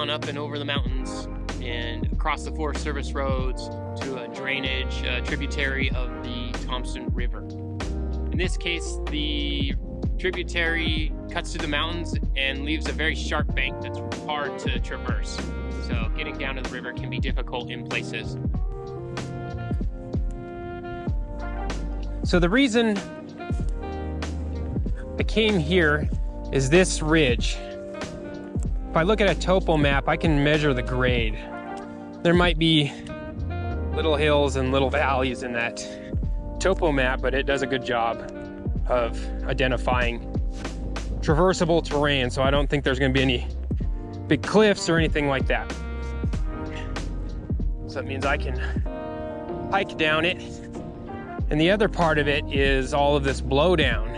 down, up and over the mountains and across the Forest Service roads to a drainage tributary of the Thompson River. In this case, the tributary cuts through the mountains and leaves a very sharp bank that's hard to traverse. So getting down to the river can be difficult in places. So the reason I came here is this ridge. If I look at a topo map, I can measure the grade. There might be little hills and little valleys in that topo map, but it does a good job of identifying traversable terrain, so I don't think there's going to be any big cliffs or anything like that. So that means I can hike down it. And the other part of it is all of this blowdown.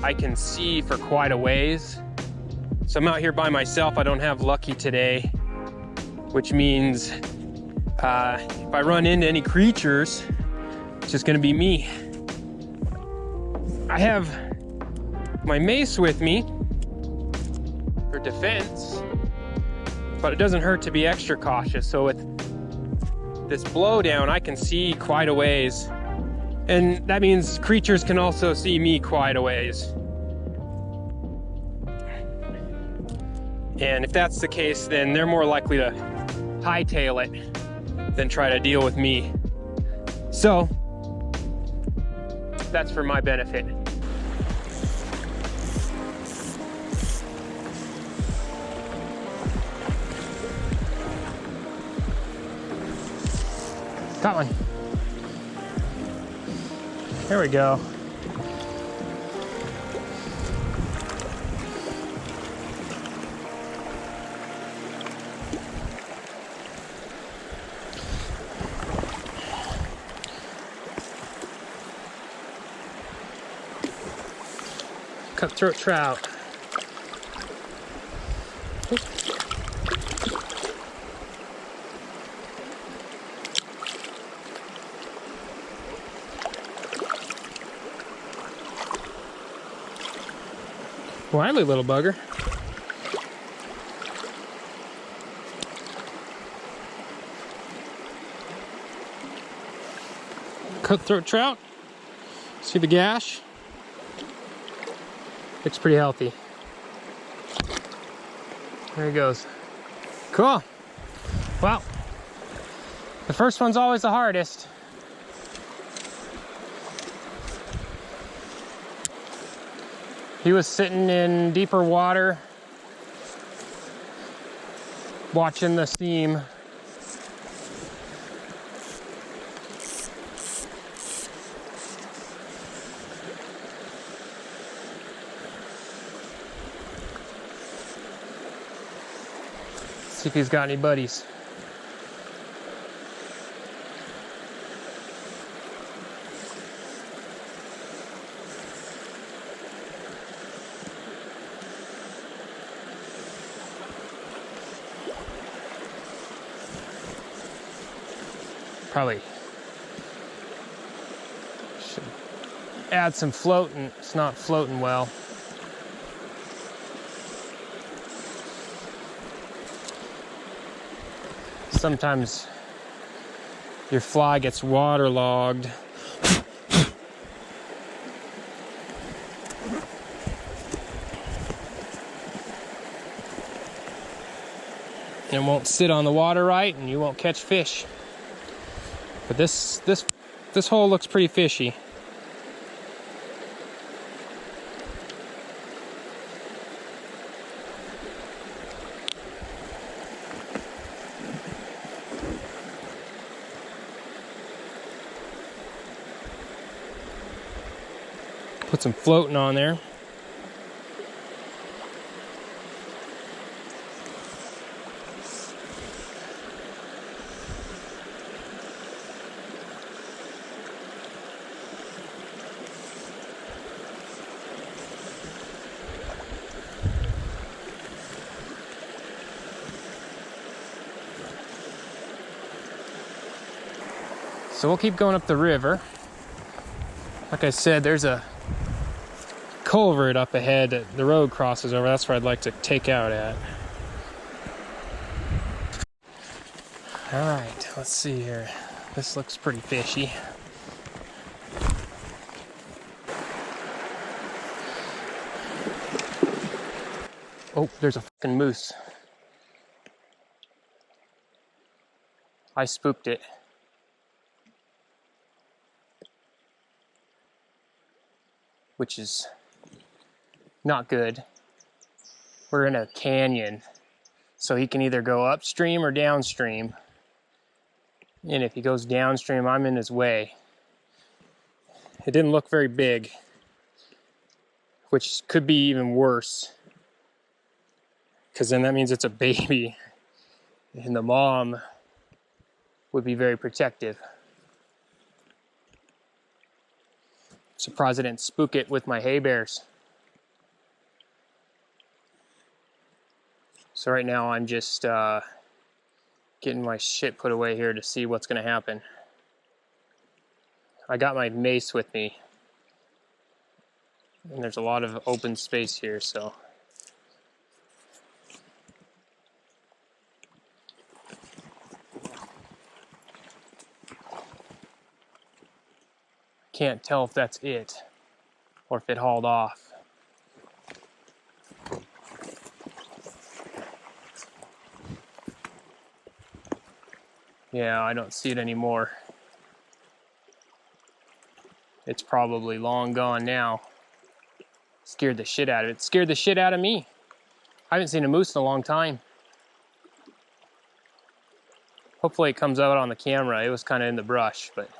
I can see for quite a ways. So I'm out here by myself. I don't have Lucky today, which means if I run into any creatures, it's just gonna be me. I have my mace with me for defense, but it doesn't hurt to be extra cautious. So with this blowdown, I can see quite a ways. And that means creatures can also see me quite a ways. And if that's the case, then they're more likely to hightail it than try to deal with me. So that's for my benefit. Got one. There we go. Cutthroat trout. Wily little bugger. Cutthroat trout. See the gash? Looks pretty healthy. There he goes. Cool. Well, the first one's always the hardest. He was sitting in deeper water, watching the seam. See if he's got any buddies. Probably should add some floating. It's not floating well. Sometimes your fly gets waterlogged. And won't sit on the water right, and you won't catch fish. But this hole looks pretty fishy. Put some floating on there. So we'll keep going up the river. Like I said, there's a culvert up ahead that the road crosses over. That's where I'd like to take out at. All right, let's see here. This looks pretty fishy. Oh, there's a fucking moose. I spooked it. Which is not good. We're in a canyon, so he can either go upstream or downstream. And if he goes downstream, I'm in his way. It didn't look very big, which could be even worse, because then that means it's a baby, and the mom would be very protective. Surprised I didn't spook it with my hay bears. So right now I'm just getting my shit put away here to see what's gonna happen. I got my mace with me, and there's a lot of open space here, so. Can't tell if that's it or if it hauled off. Yeah, I don't see it anymore. It's probably long gone now. Scared the shit out of it. Scared the shit out of me. I haven't seen a moose in a long time. Hopefully it comes out on the camera. It was kind of in the brush, but.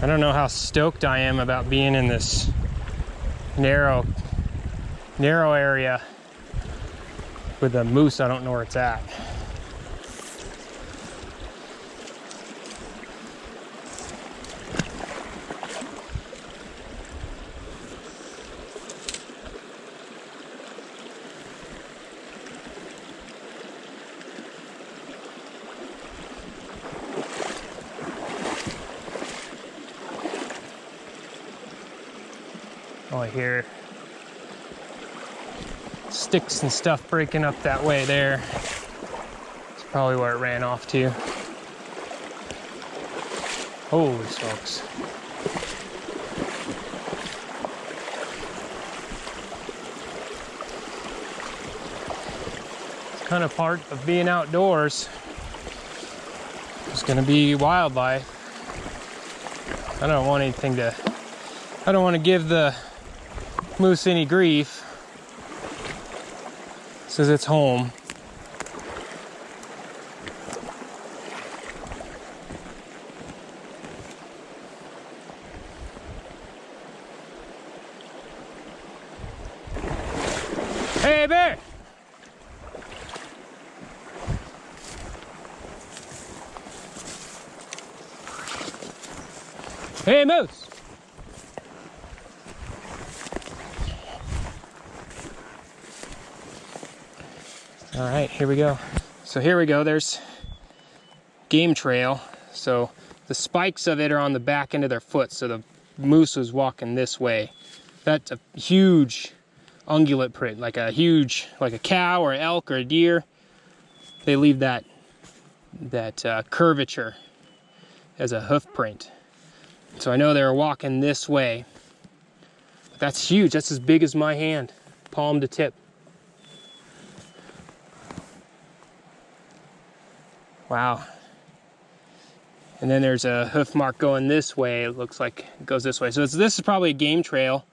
I don't know how stoked I am about being in this narrow area with a moose. I don't know where it's at. Oh, I hear sticks and stuff breaking up that way there. It's probably where it ran off to. Holy smokes. It's kind of part of being outdoors. There's gonna be wildlife. I don't want to give the moose any grief. This is its home. Hey, bear! Hey, moose! All right, here we go. So here we go, there's game trail. So the spikes of it are on the back end of their foot, so the moose was walking this way. That's a huge ungulate print, like a cow or an elk or a deer. They leave that curvature as a hoof print. So I know they were walking this way. But that's huge, that's as big as my hand, palm to tip. Wow. And then there's a hoof mark going this way. It looks like it goes this way. So this is probably a game trail.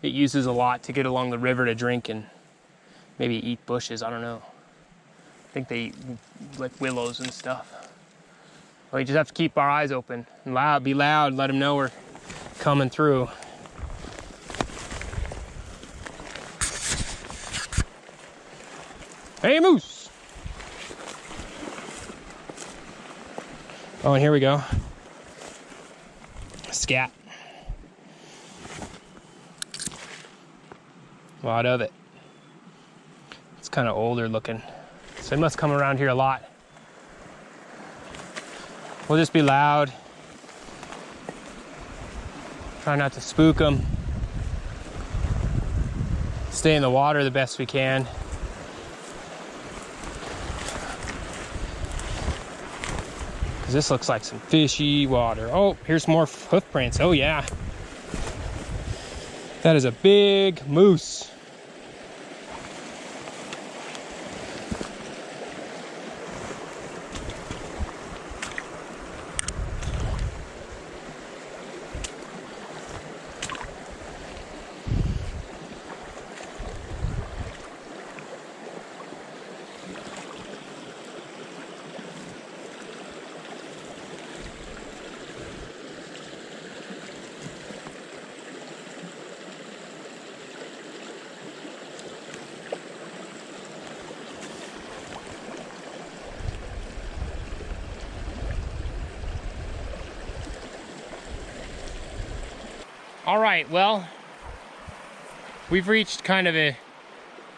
It uses a lot to get along the river to drink and maybe eat bushes. I don't know. I think they eat like willows and stuff. Well, you just have to keep our eyes open and be loud, let them know we're coming through. Hey, moose! Oh, and here we go. Scat. A lot of it. It's kind of older looking. So it must come around here a lot. We'll just be loud. Try not to spook them. Stay in the water the best we can. Because this looks like some fishy water. Oh, here's more hoof prints. Oh yeah. That is a big moose. All right, well, we've reached kind of a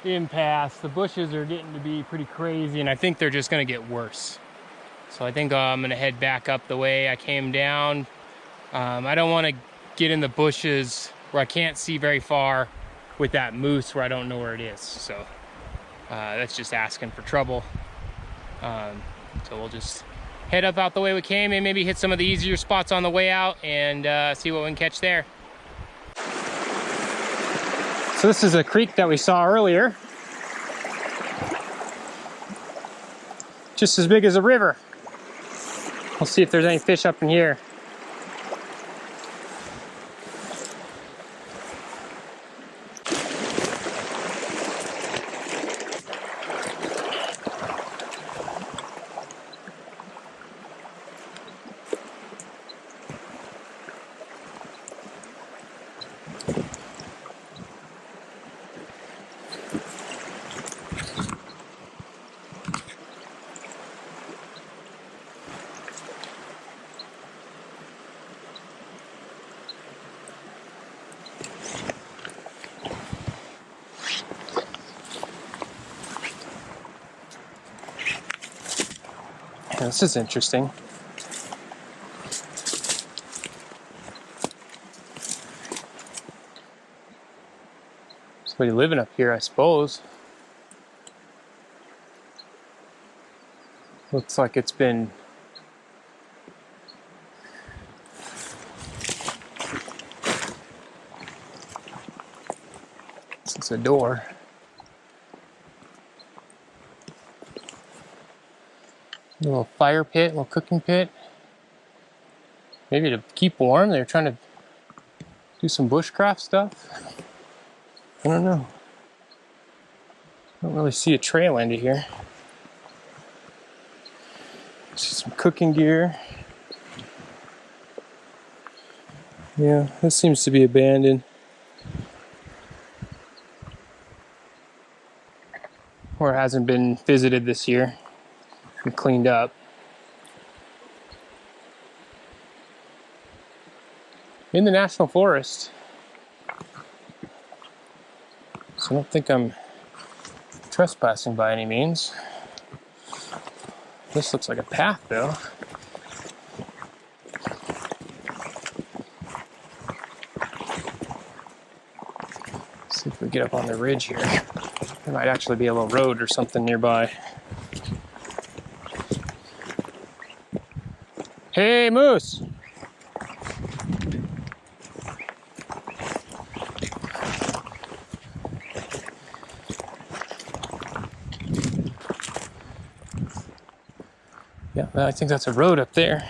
impasse. The bushes are getting to be pretty crazy, and I think they're just gonna get worse. So I think I'm gonna head back up the way I came down. I don't wanna get in the bushes where I can't see very far with that moose where I don't know where it is. So that's just asking for trouble. So we'll just head up out the way we came and maybe hit some of the easier spots on the way out and see what we can catch there. So this is a creek that we saw earlier. Just as big as a river. We'll see if there's any fish up in here. This is interesting. Somebody living up here, I suppose. Looks like it's been since a door. A little fire pit, a little cooking pit. Maybe to keep warm. They're trying to do some bushcraft stuff. I don't know. I don't really see a trail into here. See some cooking gear. Yeah, this seems to be abandoned. Or hasn't been visited this year and cleaned up. In the National Forest. So I don't think I'm trespassing by any means. This looks like a path though. Let's see if we get up on the ridge here. There might actually be a little road or something nearby. Hey, moose! Yeah, I think that's a road up there.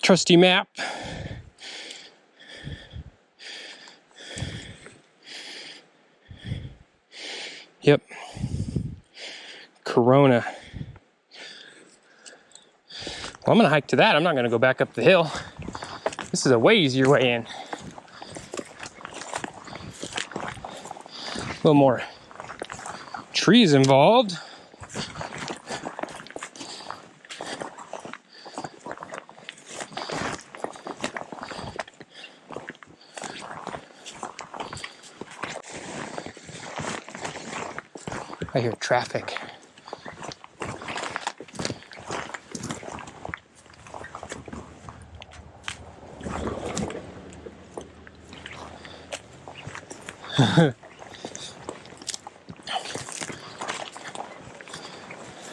Trusty map. Yep. Corona. Well, I'm gonna hike to that. I'm not gonna go back up the hill. This is a way easier way in. A little more trees involved. I hear traffic.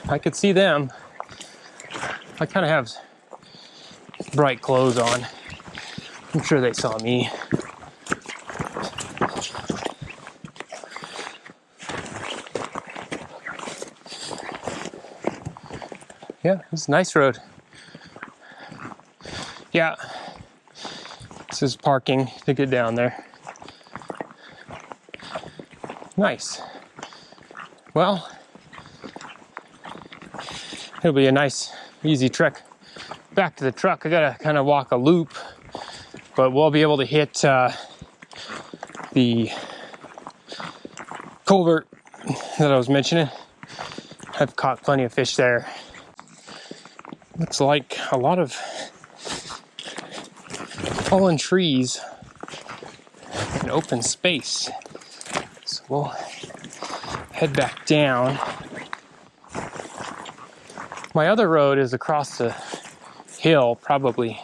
I could see them. I kind of have bright clothes on. I'm sure they saw me. Yeah, it's a nice road. Yeah, this is parking to get down there. Nice. Well, it'll be a nice, easy trek back to the truck. I gotta kind of walk a loop, but we'll be able to hit the culvert that I was mentioning. I've caught plenty of fish there. Looks like a lot of fallen trees and open space. So we'll head back down. My other road is across the hill, probably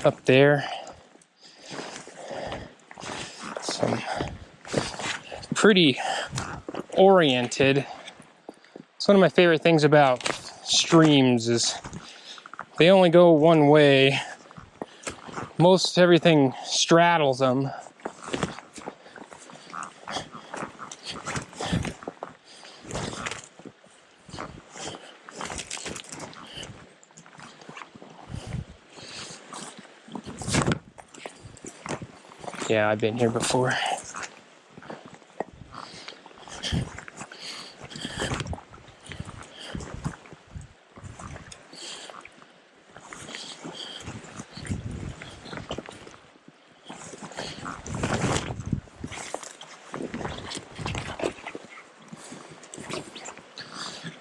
up there. Some pretty oriented. It's one of my favorite things about streams is they only go one way. Most everything straddles them. Yeah, I've been here before.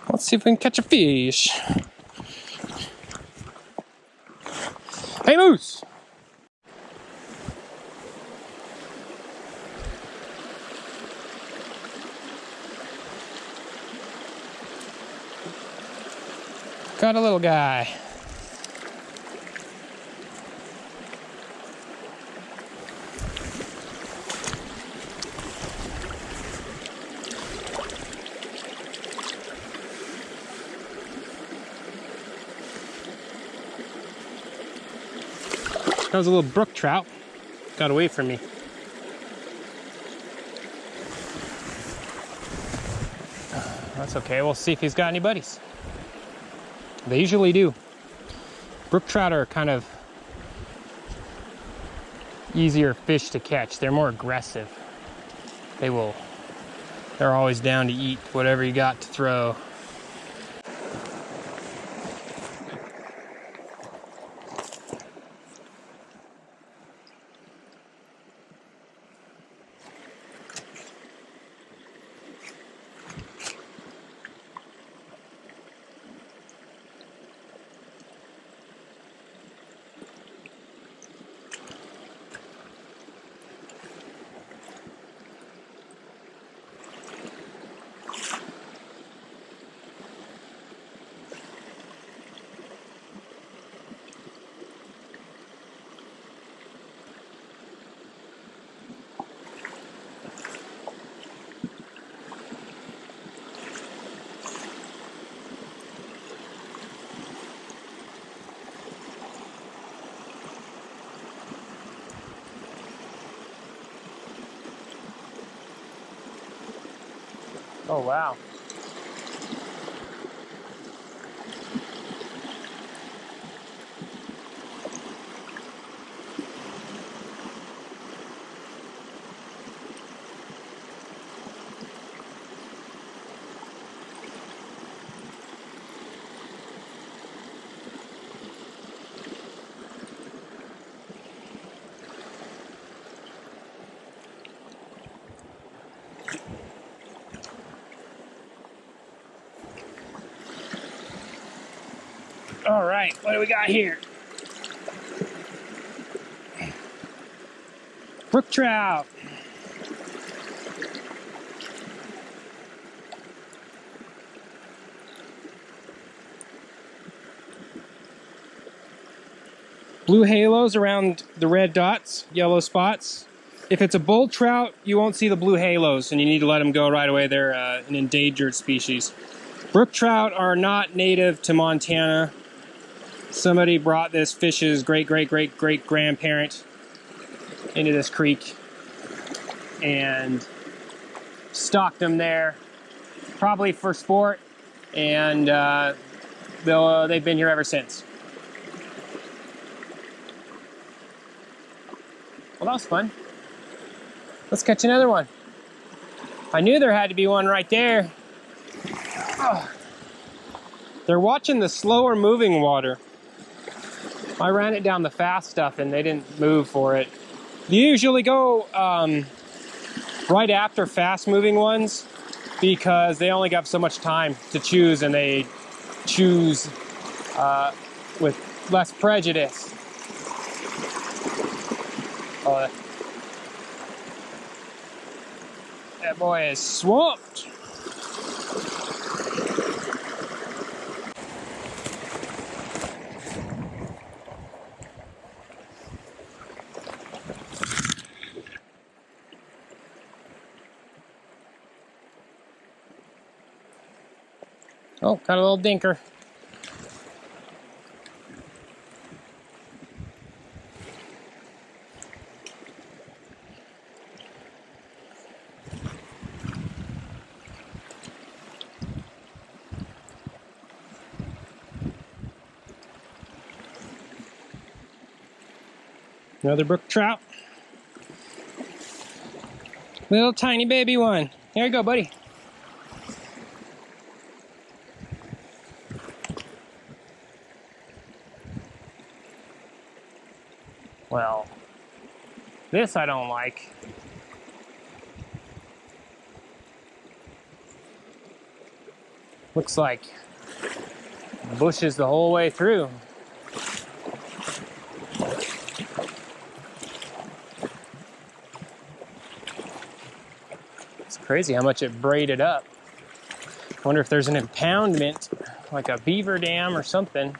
Let's see if we can catch a fish. Hey, Moose! Got a little guy. That was a little brook trout. Got away from me. That's okay. We'll see if he's got any buddies. They usually do. Brook trout are kind of easier fish to catch. They're more aggressive. They're always down to eat whatever you got to throw. Oh, wow. All right, what do we got here? Brook trout. blue halos around the red dots, yellow spots. If it's a bull trout, you won't see the blue halos, and you need to let them go right away. They're an endangered species. Brook trout are not native to Montana. Somebody brought this fish's great-great-great-great-grandparent into this creek and stocked them there, probably for sport, and they've been here ever since. Well, that was fun. Let's catch another one. I knew there had to be one right there. Oh. They're watching the slower moving water. I ran it down the fast stuff and they didn't move for it. They usually go right after fast moving ones because they only got so much time to choose, and they choose with less prejudice. That boy is swamped. Oh, got a little dinker. Another brook trout. Little tiny baby one. Here you go, buddy. Well, this I don't like. Looks like bushes the whole way through. It's crazy how much it braided up. I wonder if there's an impoundment, like a beaver dam or something.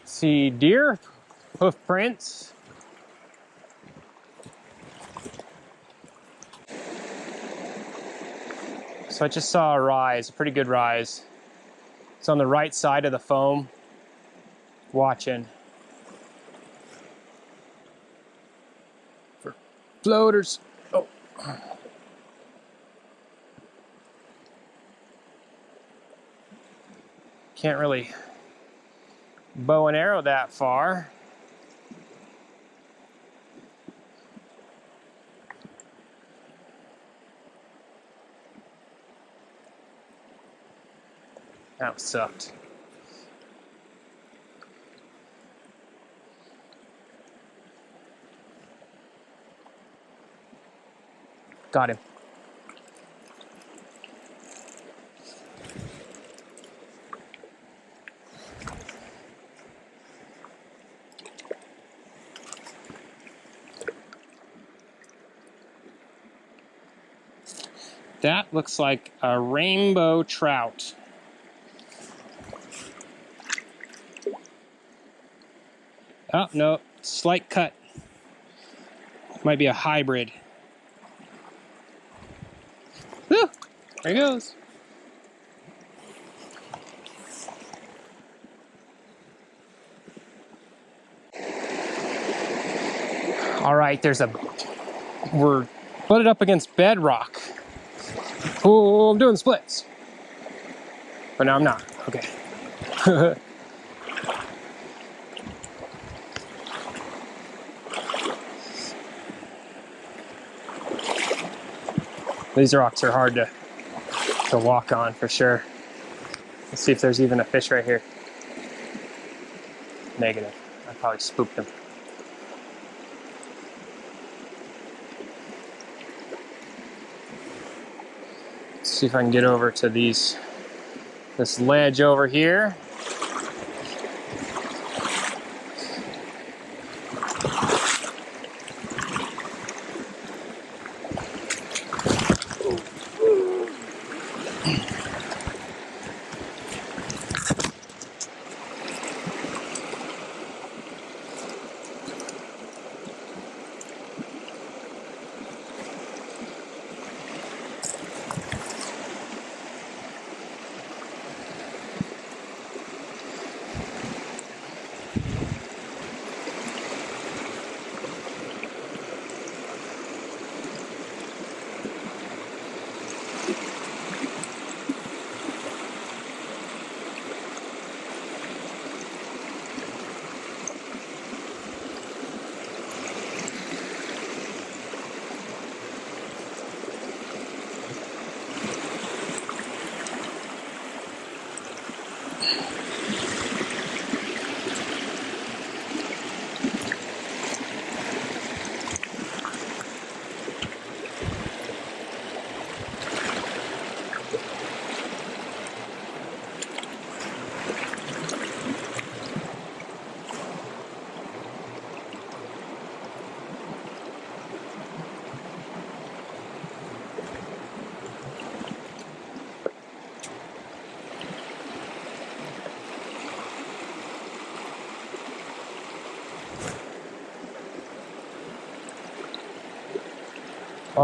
See deer hoof prints. So I just saw a rise, a pretty good rise. It's on the right side of the foam, watching for floaters. Oh. Can't really bow and arrow that far. That sucked. Got him. That looks like a rainbow trout. Oh, no, slight cut. Might be a hybrid. Woo! There he goes. All right, we're butted up against bedrock. Oh, I'm doing splits. But no, I'm not. Okay. These rocks are hard to walk on for sure. Let's see if there's even a fish right here. Negative. I probably spooked them. Let's see if I can get over to this ledge over here.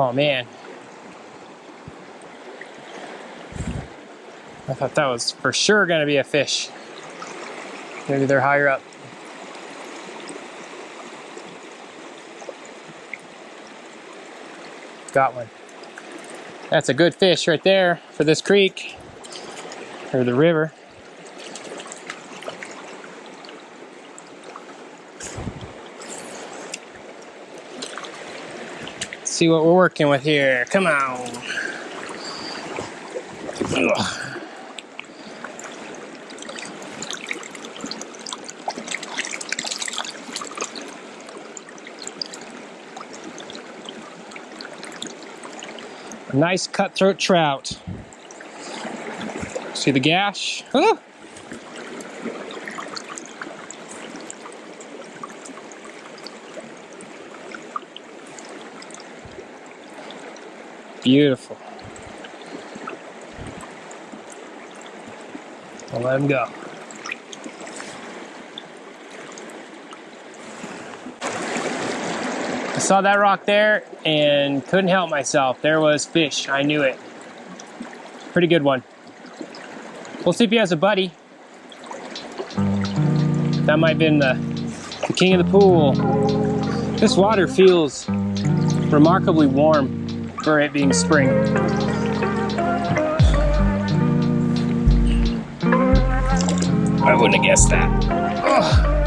Oh man. I thought that was for sure gonna be a fish. Maybe they're higher up. Got one. That's a good fish right there for this creek, or the river. Let's see what we're working with here. Come on. Ugh. A nice cutthroat trout. See the gash? Oh. Beautiful. I'll let him go. I saw that rock there and couldn't help myself. There was fish. I knew it. Pretty good one. We'll see if he has a buddy. That might have been the king of the pool. This water feels remarkably warm for it being spring. I wouldn't have guessed that. Ugh.